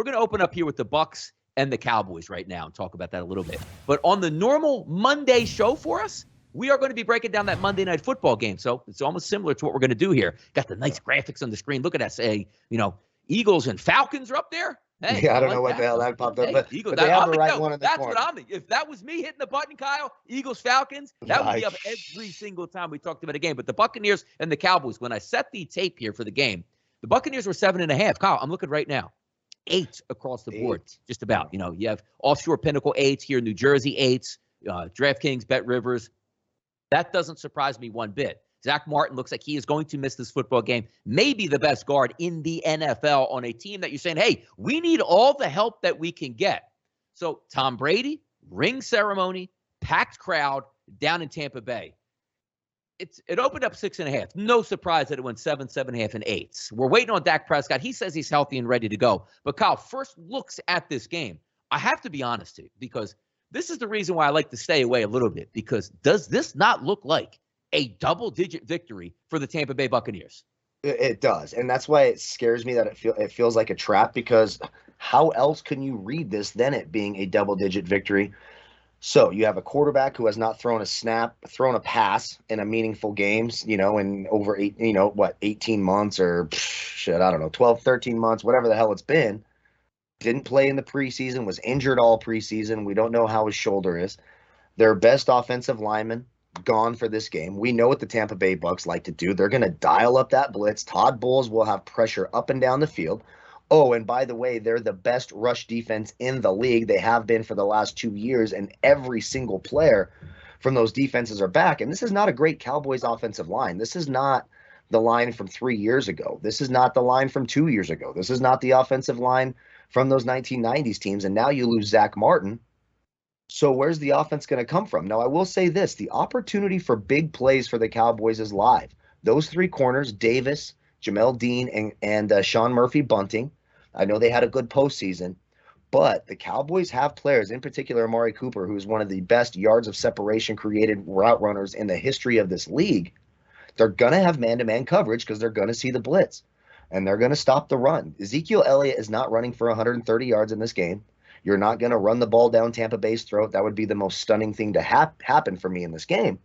we're going to open up here with the Bucs and the Cowboys right now and talk about that a little bit. But on the normal Monday show for us, we are going to be breaking down that Monday Night Football game. So it's almost similar to what we're going to do here. Got the nice graphics on the screen. Look at that. Say, Eagles and Falcons are up there. Hey, yeah, I don't know what the hell that popped up, but they have the right one in the corner. That's what I'm. If that was me hitting the button, Kyle, Eagles, Falcons, that would be up every single time we talked about a game. But the Buccaneers and the Cowboys, when I set the tape here for the game, the Buccaneers were 7.5. Kyle, I'm looking right now. 8 across the board, just about. You have Offshore Pinnacle 8s here in New Jersey, 8s, DraftKings, Bet Rivers. That doesn't surprise me one bit. Zach Martin looks like he is going to miss this football game. Maybe the best guard in the NFL on a team that you're saying, hey, we need all the help that we can get. So Tom Brady, ring ceremony, packed crowd down in Tampa Bay. It opened up 6.5. No surprise that it went 7, 7.5, and 8. We're waiting on Dak Prescott. He says he's healthy and ready to go. But Kyle, first looks at this game. I have to be honest to you, because this is the reason why I like to stay away a little bit, because does this not look like a double-digit victory for the Tampa Bay Buccaneers? It does, and that's why it scares me that it feels like a trap, because how else can you read this than it being a double-digit victory? So you have a quarterback who has not thrown a pass in a meaningful games, in over 18 months or 12, 13 months, whatever the hell it's been. Didn't play in the preseason, was injured all preseason. We don't know how his shoulder is. Their best offensive lineman gone for this game. We know what the Tampa Bay Bucs like to do. They're going to dial up that blitz. Todd Bowles will have pressure up and down the field. Oh, and by the way, they're the best rush defense in the league. They have been for the last 2 years, and every single player from those defenses are back. And this is not a great Cowboys offensive line. This is not the line from 3 years ago. This is not the line from 2 years ago. This is not the offensive line from those 1990s teams. And now you lose Zach Martin. So where's the offense going to come from? Now, I will say this. The opportunity for big plays for the Cowboys is live. Those 3 corners, Davis, Jamel Dean, and Sean Murphy-Bunting, I know they had a good postseason, but the Cowboys have players, in particular Amari Cooper, who is one of the best yards of separation created route runners in the history of this league. They're going to have man-to-man coverage because they're going to see the blitz, and they're going to stop the run. Ezekiel Elliott is not running for 130 yards in this game. You're not going to run the ball down Tampa Bay's throat. That would be the most stunning thing to happen for me in this game.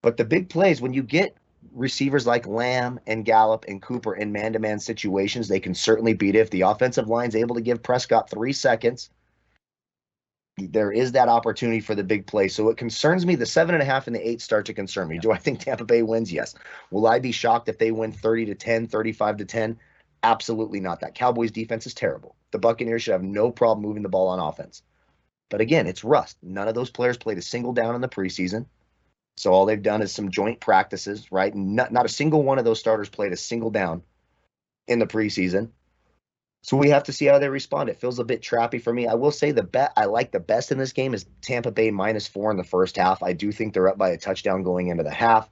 But the big plays, when you get receivers like Lamb and Gallup and Cooper in man-to-man situations, they can certainly beat it. If the offensive line's able to give Prescott 3 seconds, there is that opportunity for the big play. So it concerns me. The 7.5 and the 8 start to concern me. Do I think Tampa Bay wins? Yes. Will I be shocked if they win 30-10, 35-10? Absolutely not. That Cowboys defense is terrible. The Buccaneers should have no problem moving the ball on offense. But again, it's rust. None of those players played a single down in the preseason. So all they've done is some joint practices, right? Not a single one of those starters played a single down in the preseason. So we have to see how they respond. It feels a bit trappy for me. I will say the bet I like the best in this game is Tampa Bay -4 in the first half. I do think they're up by a touchdown going into the half.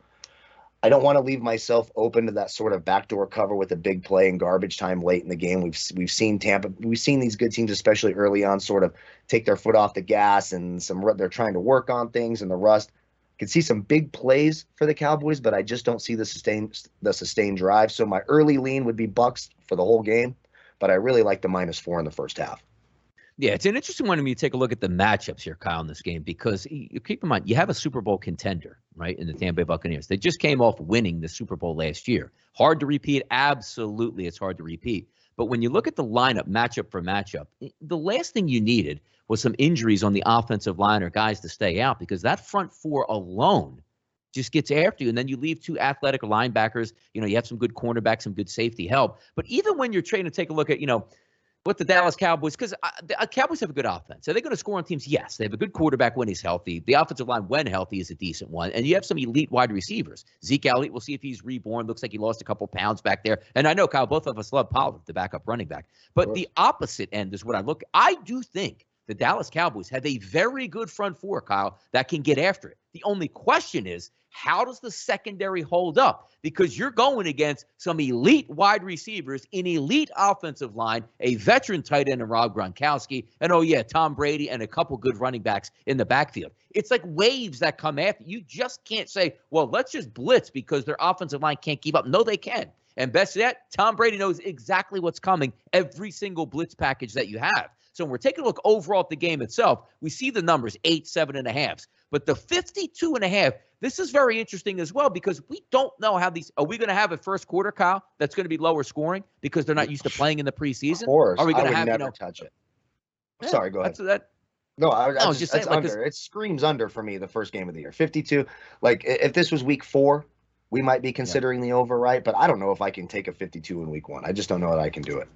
I don't want to leave myself open to that sort of backdoor cover with a big play in garbage time late in the game. We've seen these good teams, especially early on, sort of take their foot off the gas, and they're trying to work on things in the rust. Could see some big plays for the Cowboys, but I just don't see the sustained drive. So my early lean would be Bucs for the whole game, but I really like the -4 in the first half. Yeah, it's an interesting one when you take a look at the matchups here, Kyle, in this game, because you keep in mind, you have a Super Bowl contender, right, in the Tampa Bay Buccaneers. They just came off winning the Super Bowl last year. Hard to repeat? Absolutely, it's hard to repeat. But when you look at the lineup, matchup for matchup, the last thing you needed was some injuries on the offensive line or guys to stay out, because that front 4 alone just gets after you. And then you leave 2 athletic linebackers. You have some good cornerbacks, some good safety help. But even when you're trying to take a look at, what the Dallas Cowboys, because the Cowboys have a good offense. Are they going to score on teams? Yes. They have a good quarterback when he's healthy. The offensive line, when healthy, is a decent one. And you have some elite wide receivers. Zeke Elliott, we'll see if he's reborn. Looks like he lost a couple pounds back there. And I know, Kyle, both of us love Pollard, the backup running back. But the opposite end is what I do think the Dallas Cowboys have a very good front 4, Kyle, that can get after it. The only question is, how does the secondary hold up? Because you're going against some elite wide receivers, an elite offensive line, a veteran tight end in Rob Gronkowski, and Tom Brady and a couple good running backs in the backfield. It's like waves that come after. You just can't say, well, let's just blitz because their offensive line can't keep up. No, they can. And best yet, Tom Brady knows exactly what's coming every single blitz package that you have. So when we're taking a look overall at the game itself, we see the numbers 8, 7.5. But the 52.5, this is very interesting as well because we don't know how these. Are we going to have a first quarter, Kyle, that's going to be lower scoring because they're not used to playing in the preseason? Of course, are we going to have never touch it? Yeah, Sorry, go ahead. No, I was just saying, like, it screams under for me the first game of the year. 52. Like if this was week 4, we might be considering the over, right? But I don't know if I can take a 52 in week 1. I just don't know that I can do it.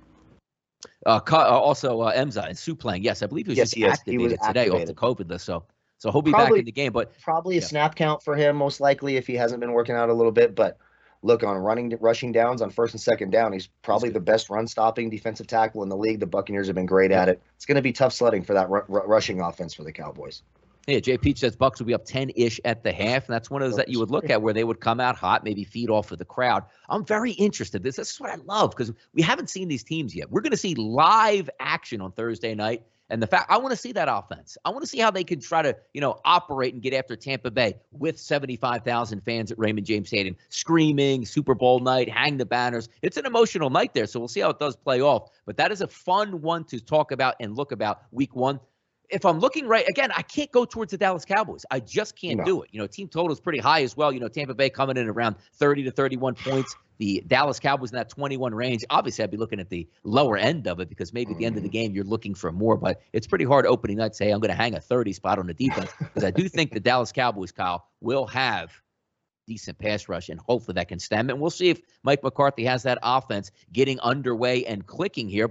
Also, Emza and Sue playing. Yes, I believe he was activated today off the COVID list. So he'll be back in the game. But probably a snap count for him, most likely, if he hasn't been working out a little bit. But look, on rushing downs on first and second down, he's probably the best run-stopping defensive tackle in the league. The Buccaneers have been great at it. It's going to be tough sledding for that rushing offense for the Cowboys. Yeah, Jay Peach says Bucs will be up 10-ish at the half, and that's one of those that you would look at where they would come out hot, maybe feed off of the crowd. I'm very interested. This is what I love because we haven't seen these teams yet. We're going to see live action on Thursday night, and the fact I want to see that offense. I want to see how they can try to, operate and get after Tampa Bay with 75,000 fans at Raymond James Stadium, screaming, Super Bowl night, hang the banners. It's an emotional night there, so we'll see how it does play off. But that is a fun one to talk about and look about week 1. If I'm looking right, again, I can't go towards the Dallas Cowboys. I just can't do it. Team total is pretty high as well. Tampa Bay coming in around 30 to 31 points. The Dallas Cowboys in that 21 range. Obviously, I'd be looking at the lower end of it because maybe at the end of the game you're looking for more. But it's pretty hard opening night to say I'm going to hang a 30 spot on the defense because I do think the Dallas Cowboys, Kyle, will have decent pass rush, and hopefully that can stem it. And we'll see if Mike McCarthy has that offense getting underway and clicking here.